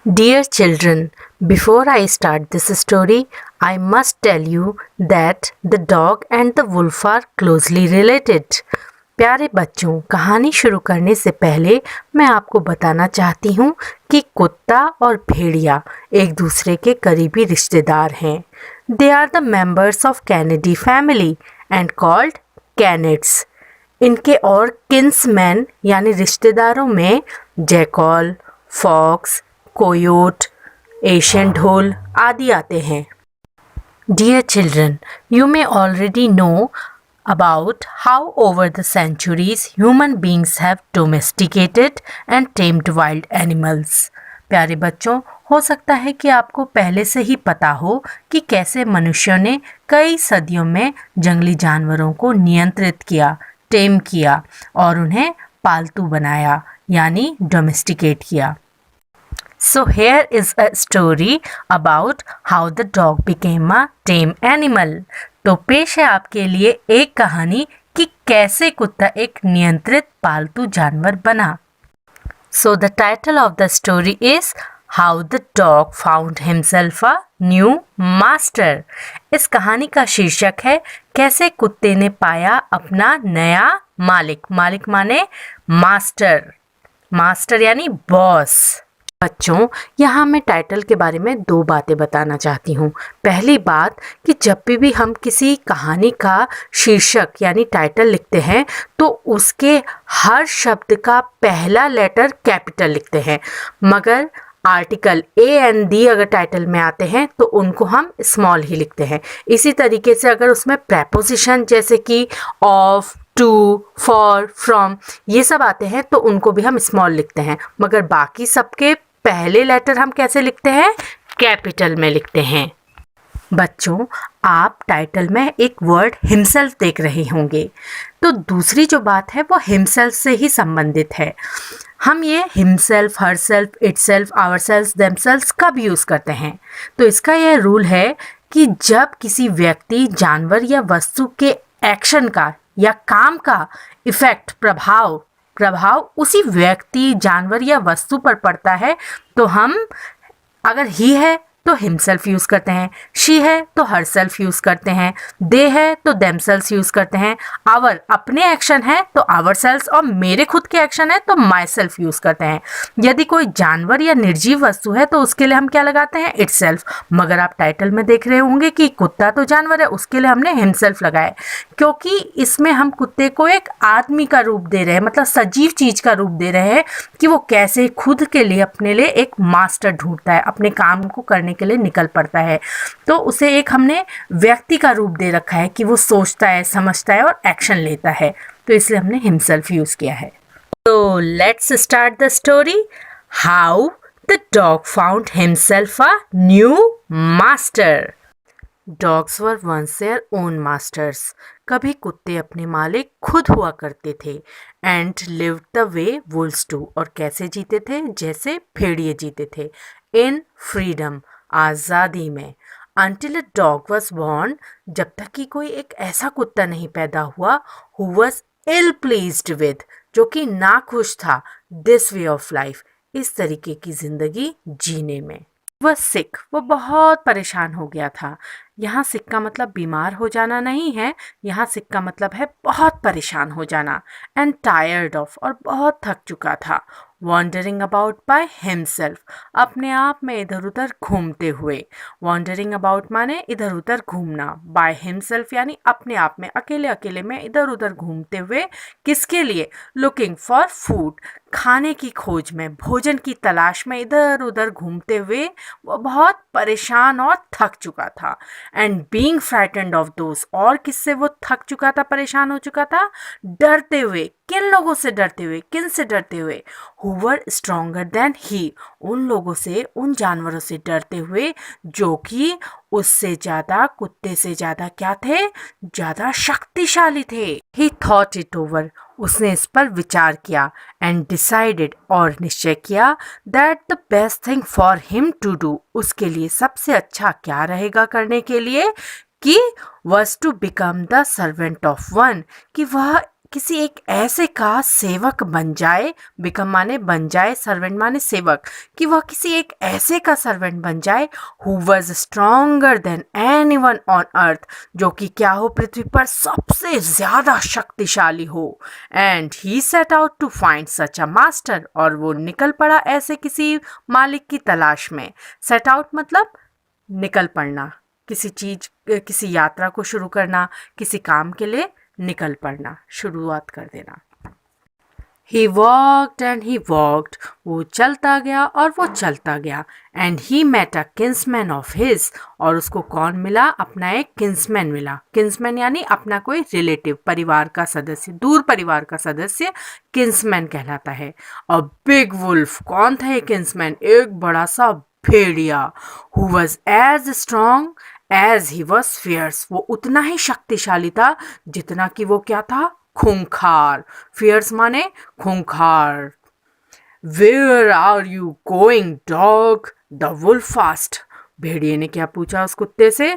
Dear children, before I start this story, I must tell you that the dog and the wolf are closely related. प्यारे बच्चों, कहानी शुरू करने से पहले मैं आपको बताना चाहती हूँ कि कुत्ता और भेड़िया एक दूसरे के करीबी रिश्तेदार हैं. They are the members of Canidae family and called canids. इनके और किन्समैन यानी रिश्तेदारों में जैकॉल, फॉक्स, कोयोट, एशियन ढोल आदि आते हैं. Dear children, you may already know about how over the centuries human beings have domesticated and tamed wild animals. प्यारे बच्चों, हो सकता है कि आपको पहले से ही पता हो कि कैसे मनुष्यों ने कई सदियों में जंगली जानवरों को नियंत्रित किया, टेम किया और उन्हें पालतू बनाया यानी डोमेस्टिकेट किया. So here is a story about how the dog became a tame animal. तो पेश है आपके लिए एक कहानी कि कैसे कुत्ता एक नियंत्रित पालतू जानवर बना. So the title of the story is How the Dog Found Himself a New Master. इस कहानी का शीर्षक है कैसे कुत्ते ने पाया अपना नया मालिक. मालिक माने मास्टर. मास्टर यानी बॉस. बच्चों, यहाँ मैं टाइटल के बारे में दो बातें बताना चाहती हूँ. पहली बात कि जब भी हम किसी कहानी का शीर्षक यानी टाइटल लिखते हैं तो उसके हर शब्द का पहला लेटर कैपिटल लिखते हैं, मगर आर्टिकल ए एंड दी अगर टाइटल में आते हैं तो उनको हम स्मॉल ही लिखते हैं. इसी तरीके से अगर उसमें प्रेपोजिशन जैसे कि ऑफ, टू, फॉर, फ्रॉम ये सब आते हैं तो उनको भी हम स्मॉल लिखते हैं, मगर बाकी सबके पहले लेटर हम कैसे लिखते हैं? कैपिटल में लिखते हैं. बच्चों, आप टाइटल में एक वर्ड हिमसेल्फ देख रहे होंगे, तो दूसरी जो बात है वो हिमसेल्फ से ही संबंधित है. हम ये himself, herself, itself, ourself, themself कब यूज़ करते हैं? तो इसका यह रूल है कि जब किसी व्यक्ति, जानवर या वस्तु के एक्शन का या काम का इफेक्ट, प्रभाव उसी व्यक्ति, जानवर या वस्तु पर पड़ता है तो हम अगर ही है तो हिमसेल्फ यूज़ करते हैं, शी है तो हरसेल्फ यूज़ करते हैं, दे है तो देमसेल्फ यूज़ करते हैं, आवर अपने एक्शन है तो आवरसेल्फ और मेरे खुद के एक्शन है तो माई सेल्फ यूज़ करते हैं. यदि कोई जानवर या निर्जीव वस्तु है तो उसके लिए हम क्या लगाते हैं? इटसेल्फ. मगर आप टाइटल में देख रहे होंगे कि कुत्ता तो जानवर है, उसके लिए हमने हिमसेल्फ लगाया क्योंकि इसमें हम कुत्ते को एक आदमी का रूप दे रहे हैं, मतलब सजीव चीज़ का रूप दे रहे हैं कि वो कैसे खुद के लिए, अपने लिए एक मास्टर ढूंढता है, अपने काम को करने के लिए निकल पड़ता है. तो उसे एक हमने व्यक्ति का रूप दे रखा है कि वो सोचता है, समझता है और एक्शन लेता है, तो इसलिए हमने हिमसेल्फ यूज किया है. तो let's start the story. How the dog found himself a new master. Dogs were once their own masters. कभी कुत्ते अपने मालिक खुद हुआ करते थे. And lived the way wolves do. और कैसे जीते थे? जैसे भेड़िए जीते थे. इन फ्रीडम, आज़ादी में. Until a dog was born. जब तक कि कोई एक ऐसा कुत्ता नहीं पैदा हुआ who was ill pleased with, जो कि नाखुश था this way of life, इस तरीके की जिंदगी जीने में. वह सिक, वो बहुत परेशान हो गया था. यहाँ सिक का मतलब बीमार हो जाना नहीं है, यहाँ सिक का मतलब है बहुत परेशान हो जाना. एंड टायर्ड ऑफ, और बहुत थक चुका था. वॉन्डरिंग अबाउट बाय हिमसेल्फ, अपने आप में इधर उधर घूमते हुए. वॉन्डरिंग अबाउट माने इधर उधर घूमना. बाय हिमसेल्फ यानी अपने आप में, अकेले अकेले में इधर उधर घूमते हुए. किसके लिए? लुकिंग फॉर फूड, खाने की खोज में, भोजन की तलाश में इधर उधर घूमते हुए वो बहुत परेशान और थक चुका था. And being frightened of those, और किससे वो थक चुका था, परेशान हो चुका था? डरते हुए. किन लोगों से डरते हुए? किन से डरते हुए? Who were stronger than he, उन लोगों से, उन जानवरों से डरते हुए जो कि उससे ज़्यादा, कुत्ते से ज़्यादा क्या थे? ज़्यादा शक्तिशाली थे. ही थॉट इट ओवर, उसने इस पर विचार किया. एंड डिसाइडेड, और निश्चय किया. That the best thing for him to do, उसके लिए सबसे अच्छा क्या रहेगा करने के लिए? कि was to become the servant of one, कि वह किसी एक ऐसे का सेवक बन जाए, बिकम माने बन जाए, सर्वेंट माने सेवक, कि वह किसी एक ऐसे का सर्वेंट बन जाए who was stronger than anyone on earth, जो कि क्या हो, पृथ्वी पर सबसे ज्यादा शक्तिशाली हो। And he set out to find such a master, और वो निकल पड़ा ऐसे किसी मालिक की तलाश में। सेट आउट मतलब निकल पड़ना, किसी चीज, किसी यात्रा को शुरू करना, किसी काम के लिए निकल पड़ना, शुरुआत कर देना। He walked and he walked, वो चलता गया और वो चलता गया। And he met a kinsman of his, और उसको कौन मिला, अपना एक किन्समैन मिला। किन्समैन यानी अपना कोई रिलेटिव, परिवार का सदस्य, दूर परिवार का सदस्य किन्समैन कहलाता है। अ बिग वुल्फ, कौन था ये किन्समैन, एक बड़ा सा भेड़िया। Who was as strong as he was fierce, वो उतना ही शक्तिशाली था जितना कि वो क्या था, खूंखार। फियर्स माने खूंखार। Where are you going dog, the wolf asked, भेड़िए ने क्या पूछा उस कुत्ते से,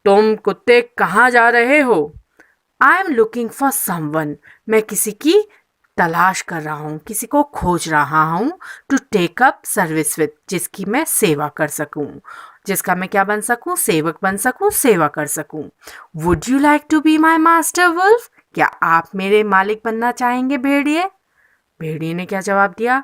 तुम कुत्ते कहाँ जा रहे हो। I am looking for someone, मैं किसी की तलाश कर रहा हूँ, किसी को खोज रहा हूँ। To take up service with, जिसकी मैं सेवा कर सकूँ, जिसका मैं क्या बन सकूँ, सेवक बन सकूँ, सेवा कर सकूँ। Would you like to be my master wolf, क्या आप मेरे मालिक बनना चाहेंगे भेड़िए। भेड़िए ने क्या जवाब दिया,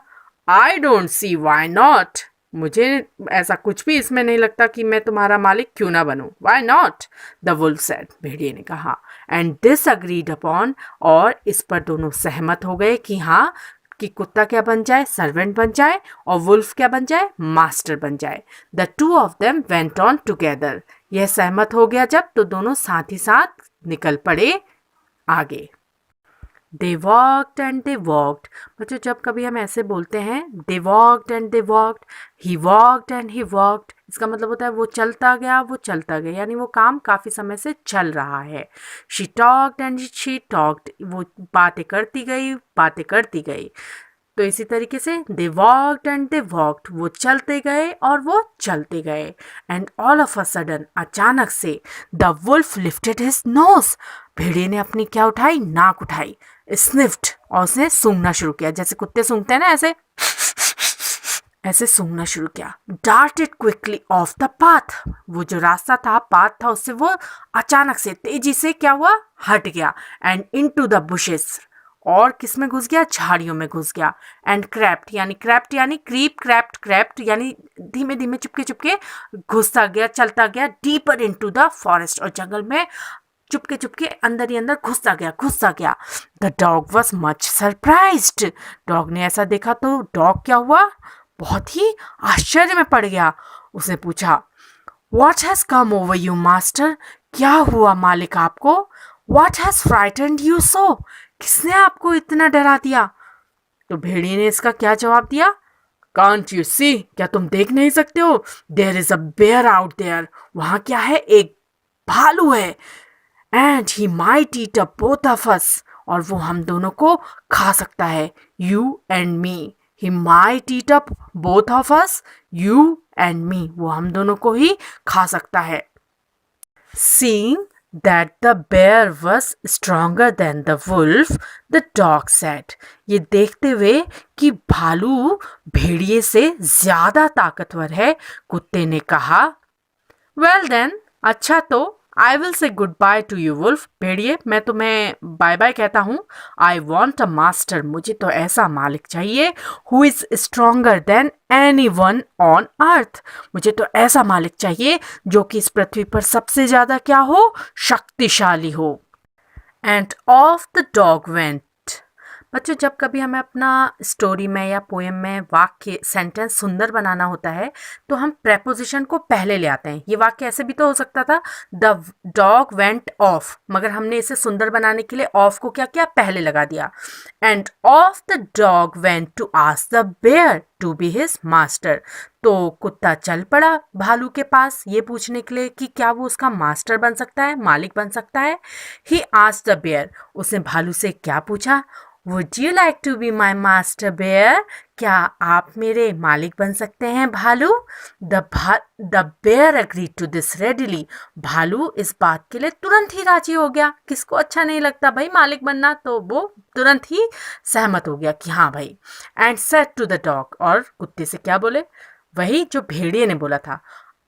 I don't see why not, मुझे ऐसा कुछ भी इसमें नहीं लगता कि मैं तुम्हारा मालिक क्यों ना बनूं। Why not, the wolf said, भेड़िए ने कहा। एंड दिस अग्रीड अपॉन, और इस पर दोनों सहमत हो गए कि हाँ, कि कुत्ता क्या बन जाए, सर्वेंट बन जाए, और वुल्फ क्या बन जाए, मास्टर बन जाए। The two of them went on together, यह सहमत हो गया जब, तो दोनों साथ ही साथ निकल पड़े आगे। They walked and they walked, बच्चों जब कभी हम ऐसे बोलते हैं they walked and they walked, he walked and he walked, इसका मतलब होता है वो चलता गया, वो चलता गया, यानी वो काम काफ़ी समय से चल रहा है। She talked and she talked, वो बातें करती गई, बातें करती गई। तो इसी तरीके से they walked and they walked, वो चलते गए और वो चलते गए। And all of a sudden, अचानक से, the wolf lifted his nose, भेड़िए ने अपनी क्या उठाई, नाक उठाई। स्निफ्ड, और उसने सूंघना शुरू किया, जैसे कुत्ते सूंघते हैं ना, ऐसे ऐसे सूंघना शुरू किया। Darted quickly of the path, वो जो रास्ता था, पाथ था, उससे वो अचानक से तेजी से क्या हुआ, हट गया। एंड इनटू द बुशेस, और किस में घुस गया, झाड़ियों में घुस गया। एंड क्रैप्ट यानी क्रीप, क्रैप्ट यानी धीमे धीमे चुपके चुपके घुसता गया, चलता गया। डीपर इनटू द फॉरेस्ट, और जंगल में चुपके चुपके अंदर ही अंदर घुसता गया। The dog was much surprised, dog ने ऐसा देखा तो डॉग क्या हुआ, बहुत ही आश्चर्य में पड़ गया। उसने पूछा, what has come over you master, क्या हुआ मालिक आपको। What has frightened you so, किसने आपको इतना डरा दिया। तो भेड़िए ने इसका क्या जवाब दिया, कांट यू सी, क्या तुम देख नहीं सकते हो, there is a bear out there, वहां क्या है, एक भालू है। And he might eat up both of us, और वो हम दोनों को खा सकता है, you and me. He might eat up both of us, you and me, वो हम दोनों को ही खा सकता है। Seeing that the bear was stronger than the wolf, the dog said, ये देखते हुए कि भालू भेड़िए से ज्यादा ताकतवर है, कुत्ते ने कहा, well then, अच्छा तो, I will say goodbye to you wolf, भेड़िए मैं तुम्हें बाय बाय कहता हूँ। आई वॉन्ट अ मास्टर, मुझे तो ऐसा मालिक चाहिए, who is stronger than anyone on earth, मुझे तो ऐसा मालिक चाहिए जो कि इस पृथ्वी पर सबसे ज्यादा क्या हो, शक्तिशाली हो। And off the dog went, बच्चों जब कभी हमें अपना स्टोरी में या पोएम में वाक्य, सेंटेंस सुंदर बनाना होता है तो हम प्रेपोजिशन को पहले ले आते हैं। ये वाक्य ऐसे भी तो हो सकता था, द डॉग वेंट ऑफ, मगर हमने इसे सुंदर बनाने के लिए ऑफ को क्या किया, पहले लगा दिया। And off the dog went to ask the bear to be his master, तो कुत्ता चल पड़ा भालू के पास ये पूछने के लिए कि क्या वो उसका मास्टर बन सकता है, मालिक बन सकता है। ही आस्क्ड द बेयर, उसने भालू से क्या पूछा, would you like to be my master bear? क्या आप मेरे मालिक बन सकते हैं भालू? The bear agree to this readily. भालू इस बात के लिए तुरंत ही राजी हो गया। किसको अच्छा नहीं लगता भाई मालिक बनना, तो वो तुरंत ही सहमत हो गया कि हाँ भाई। And said to the dog, और कुत्ते से क्या बोले? वही जो भेड़िए ने बोला था,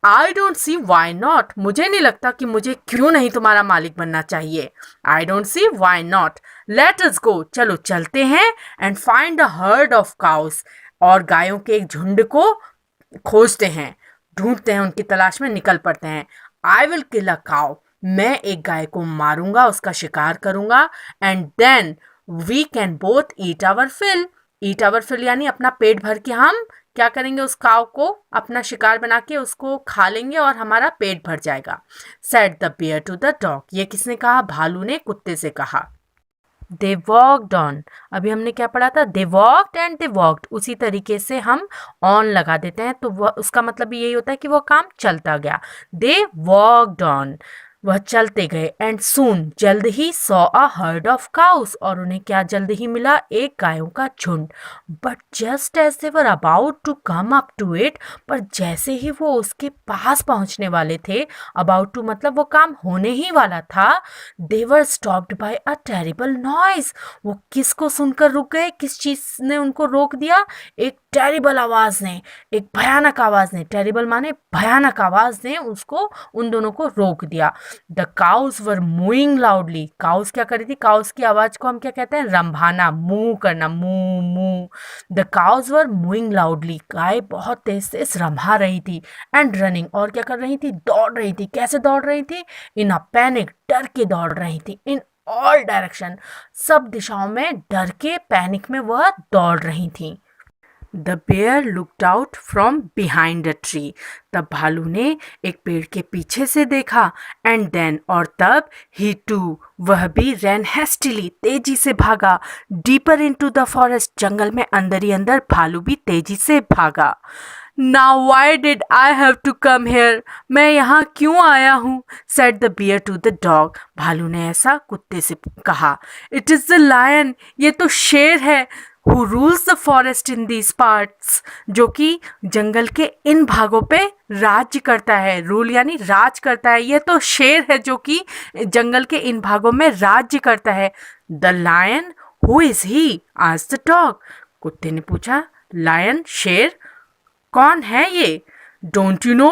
I don't see why not. मुझे नहीं लगता कि मुझे क्यों नहीं तुम्हारा मालिक बनना चाहिए। I don't see why not. Let us go, चलो चलते हैं। And find a herd of cows, और गायों के एक झुंड को खोजते हैं, ढूंढते हैं, उनकी तलाश में निकल पड़ते हैं। I will kill a cow, मैं एक गाय को मारूंगा, उसका शिकार करूंगा। And then we can both eat our fill. Eat our fill यानी अपना पेट भर के हम क्या करेंगे, उस काव को अपना शिकार बना के उसको खा लेंगे और हमारा पेट भर जाएगा। Said the bear to the dog, ये किसने कहा? भालू ने कुत्ते से कहा। दे वॉकड ऑन, अभी हमने क्या पढ़ा था? दे वॉकड एंड दे वॉकड, उसी तरीके से हम ऑन लगा देते हैं तो वह उसका मतलब यही होता है कि वो काम चलता गया। दे वॉकड ऑन, वह चलते गए। एंड सून, जल्द ही, saw a herd of cows, और उन्हें क्या जल्द ही मिला? एक गायों का झुंड। But just as they were about to come up to it, पर जैसे ही वो उसके पास पहुंचने वाले थे, अबाउट टू मतलब वो काम होने ही वाला था, they were stopped by a terrible noise. वो किसको सुनकर रुक गए? किस चीज ने उनको रोक दिया? एक टेरिबल आवाज ने, एक भयानक आवाज ने, टेरिबल माने भयानक आवाज ने उसको, उन दोनों को रोक दिया। The cows were mooing loudly, cows क्या कर रही थी? काउस की आवाज को हम क्या कहते हैं? रंभाना, मुंह करना, मुंह मुंह। The cows were mooing loudly, गाय बहुत तेज तेज रंभा रही थी। एंड रनिंग, और क्या कर रही थी? दौड़ रही थी। कैसे दौड़ रही थी? इन अ पैनिक, डर के दौड़ रही थी। इन ऑल डायरेक्शन, सब दिशाओं में डर के पैनिक में वह दौड़ रही थी। The bear looked out from behind a tree, तब भालू ने एक पेड़ के पीछे से देखा। एंड देन, और तब, ही टू, वह भी, रैन हेस्टिली, तेजी से भागा। डीपर इनटू द फॉरेस्ट, जंगल में अंदर ही अंदर भालू भी तेजी से भागा। Now why did I have to come here, मैं यहाँ क्यों आया हूँ? Said the bear to the dog, भालू ने ऐसा कुत्ते से कहा। इट इज द लायन, ये तो शेर है। Who rules the forest in these parts, जो कि जंगल के इन भागों पे राज्य करता है। रूल यानी राज करता है। ये तो शेर है जो कि जंगल के इन भागों में राज्य करता है। The lion, who is he? Asked the dog, कुत्ते ने पूछा। लायन, शेर, कौन है ये? डोंट यू नो,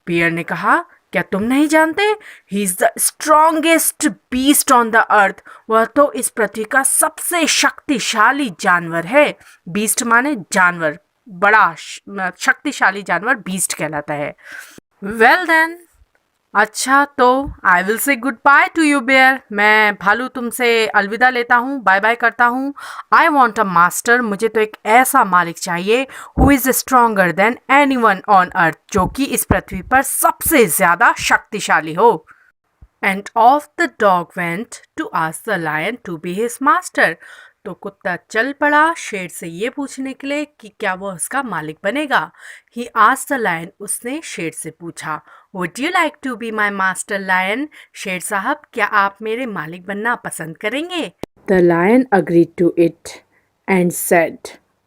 बियर ने कहा, क्या तुम नहीं जानते? He is the strongest beast on the earth, वह तो इस पृथ्वी का सबसे शक्तिशाली जानवर है। बीस्ट माने जानवर, बड़ा शक्तिशाली जानवर बीस्ट कहलाता है। वेल देन, अच्छा तो I will say goodbye to you bear, मैं भालू तुमसे अलविदा लेता हूँ, बाय बाय करता हूँ। आई वॉन्ट अ मास्टर, मुझे तो एक ऐसा मालिक चाहिए, who is stronger than anyone on earth, जो कि इस पृथ्वी पर सबसे ज़्यादा शक्तिशाली हो। And off the dog went to ask the lion to be his master, तो कुत्ता चल पड़ा शेर से ये पूछने के लिए कि क्या वो उसका मालिक बनेगा। ही आस्क्ड द लायन, उसने शेर से पूछा। Would you like to be my master lion, शेर साहब क्या आप मेरे मालिक बनना पसंद करेंगे? The lion agreed to it and said,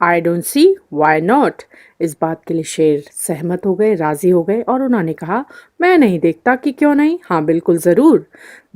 I don't see why not. इस बात के लिए शेर सहमत हो गए, राज़ी हो गए, और उन्होंने कहा, मैं नहीं देखता कि क्यों नहीं, हाँ बिल्कुल ज़रूर।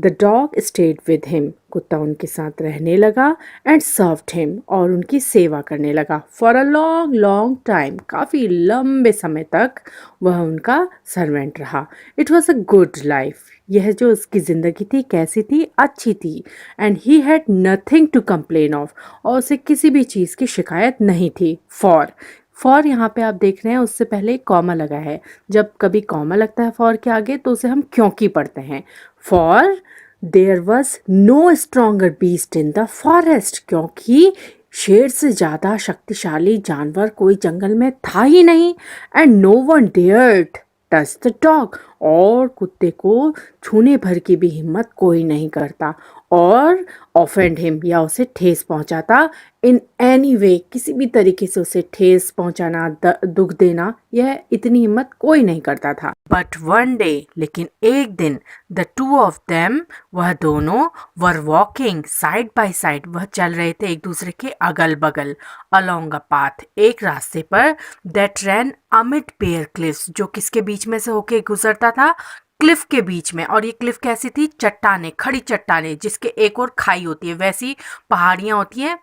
The dog state with him, कुत्ता उनके साथ रहने लगा। एंड सर्व्ड हिम, और उनकी सेवा करने लगा। For a long long time, काफ़ी लंबे समय तक वह उनका सर्वेंट रहा। It was a good life, यह जो उसकी ज़िंदगी थी कैसी थी? अच्छी थी। And he had nothing to complain of, और उसे किसी भी चीज़ की शिकायत नहीं थी। फॉर यहाँ पे आप देख रहे हैं उससे पहले कॉमा लगा है। जब कभी कॉमा लगता है फॉर के आगे तो उसे हम क्योंकि पढ़ते हैं। For there was no stronger beast in the forest, क्योंकि शेर से ज़्यादा शक्तिशाली जानवर कोई जंगल में था ही नहीं। And no one dared touch the dog, और कुत्ते को छूने भर की भी हिम्मत कोई नहीं करता और ऑफेंड हिम या उसे ठेस पहुंचाता इन एनी वे, किसी भी तरीके से उसे ठेस पहुंचाना, दुख देना, यह इतनी हिम्मत कोई नहीं करता था। बट वन डे, लेकिन एक दिन, द टू ऑफ देम, वह दोनों, were walking side by side, वह चल रहे थे एक दूसरे के अगल बगल, अलोंग अ पाथ, एक रास्ते पर, that ran amid bare cliffs, जो किसके बीच में से होके गुजरता था, क्लिफ के बीच में। और ये क्लिफ कैसी थी, चट्टाने, खड़ी चट्टाने जिसके एक और खाई होती है, वैसी पहाड़ियाँ होती हैं,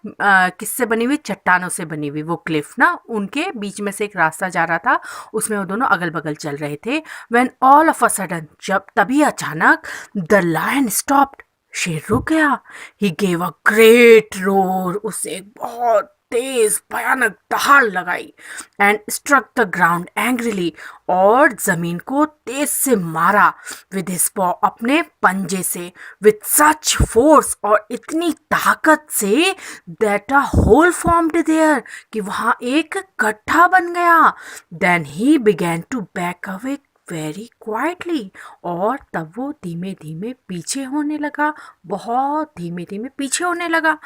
किससे बनी हुई, चट्टानों से बनी हुई वो क्लिफ ना, उनके बीच में से एक रास्ता जा रहा था, उसमें वो दोनों अगल बगल चल रहे थे। When all of a sudden, जब तभी अचानक, द लायन स्टॉप्ड, शेर रुक गया। He gave a great roar, उससे एक बहुत तेज भयानक दहाड़ लगाई, and struck the ground angrily, और जमीन को तेज से मारा, विद हिज पॉ, अपने पंजे से, विद सच फोर्स, और इतनी ताकत से, that a hole formed there, कि वहां एक गड्ढा बन गया। Then he began to back away very quietly, और तब वो धीमे धीमे पीछे होने लगा, बहुत धीमे धीमे पीछे होने लगा।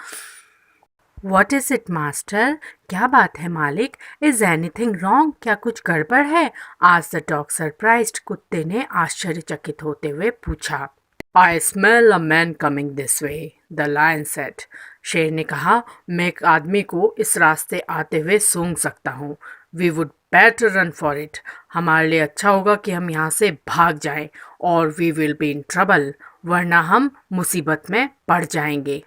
वॉट इज इट मास्टर, क्या बात है मालिक, इज एनीथिंग रॉन्ग, क्या कुछ गड़बड़ है, आज द डॉग सरप्राइज्ड, कुत्ते ने आश्चर्यचकित होते हुए पूछा। I smell a man coming this way, the lion said, शेर ने कहा, मैं एक आदमी को इस रास्ते आते हुए सूंघ सकता हूँ। We would better run for it, हमारे लिए अच्छा होगा कि हम यहाँ से भाग जाएं, और we will be in trouble, वरना हम मुसीबत में पड़ जाएंगे।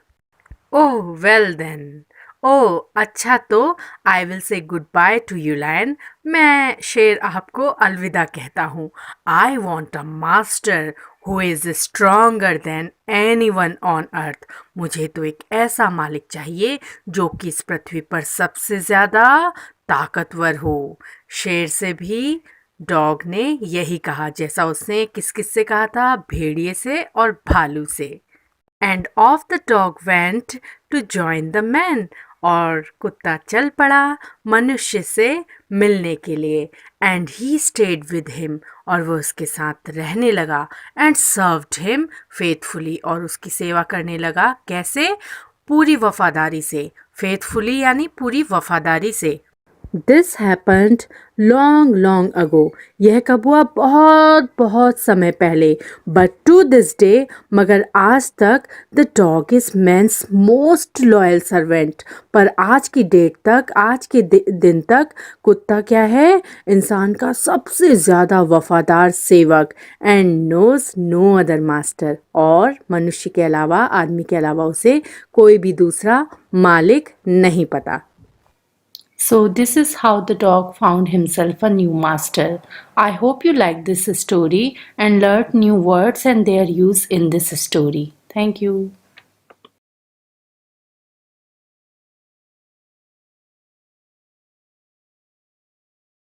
ओह वेल देन, ओह अच्छा, तो I will say goodbye to you lion, मैं शेर आपको अलविदा कहता हूँ। I want a master who is stronger than anyone on earth, मुझे तो एक ऐसा मालिक चाहिए जो कि इस पृथ्वी पर सबसे ज़्यादा ताकतवर हो। शेर से भी डॉग ने यही कहा जैसा उसने किस किस से कहा था, भेड़िए से और भालू से। And off the dog went to join the man, और कुत्ता चल पड़ा मनुष्य से मिलने के लिए। And he stayed with him, और वो उसके साथ रहने लगा। एंड सर्व्ड हिम फेथफुली, और उसकी सेवा करने लगा, कैसे, पूरी वफादारी से, फेथफुली यानी पूरी वफादारी से। This happened long long ago, यह कब हुआ, बहुत बहुत समय पहले। बट टू दिस डे, मगर आज तक, the dog is man's most loyal servant, पर आज की डेट तक, आज के दिन तक कुत्ता क्या है, इंसान का सबसे ज़्यादा वफादार सेवक। And knows no other master, और मनुष्य के अलावा, आदमी के अलावा उसे कोई भी दूसरा मालिक नहीं पता। So, this is how the dog found himself a new master. I hope you liked this story and learned new words and their use in this story. Thank you.